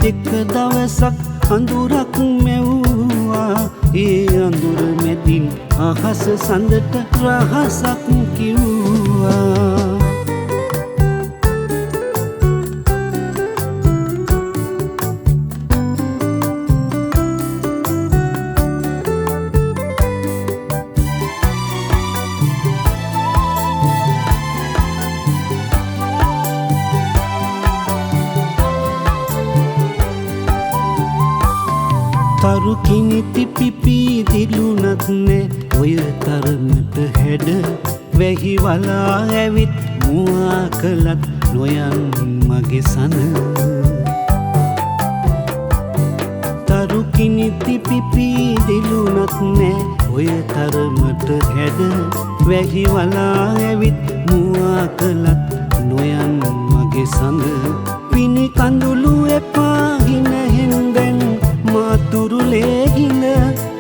එක දවසක් අඳුරක් මැව්වා. ඒ අඳුර මැදින් අහස සඳට රහසක් කිව්වා. තරු කිනිති පිපි දිලුනත් නෑ ඔය තරමට හැඩ. වැහි වලා ඇවිත් මුවා කළත් නොයන් මගේ සන. තරු කිනිති පිපි දිලුනත් නෑ ඔය තරමට හැඩ. වැහි වලා ඇවිත් මුවා කළත් නොයන් මගේ සඳ. පිණි කඳුළු එපා හිනහෙන්දැන් මාතුරුලේ හින.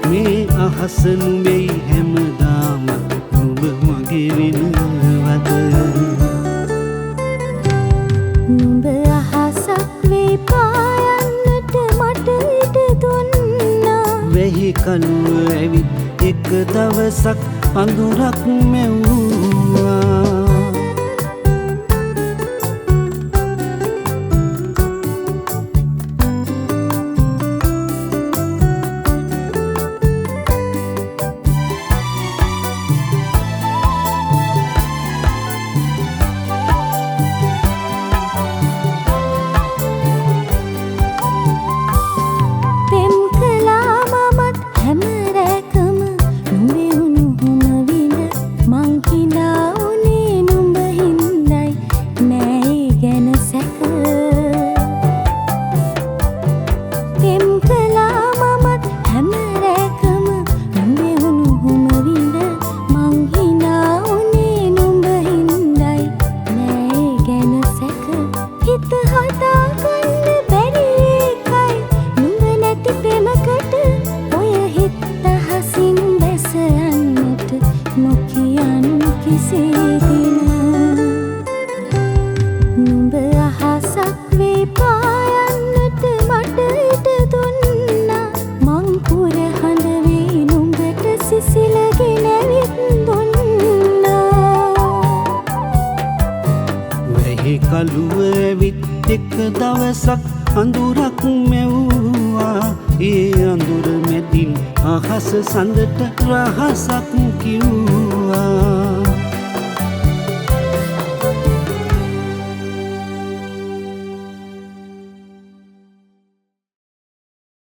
මේ අහස නුඹෙයි හැමදාම නුඹ මගේ වෙනවද. නුඹ අහසක් වේ පායන්නට මට ඉඩ දුන්නා. වෙහි කළුව ඇවිත් එක දවසක් අඳුරක් මැව්වා. නුඹ අහසක් වේ පායන්නට මට ඉඩ දුන්නා. මං පුර හඬ වේ නුඹට සිසිල ගෙනවිත් දුන්නා. වැහි කළුව ඇවිත් එක දවසක් අඳුරක් මැව්වා. ඒ අඳුර මැදින් අහස සඳට රහසක් කිව්වා.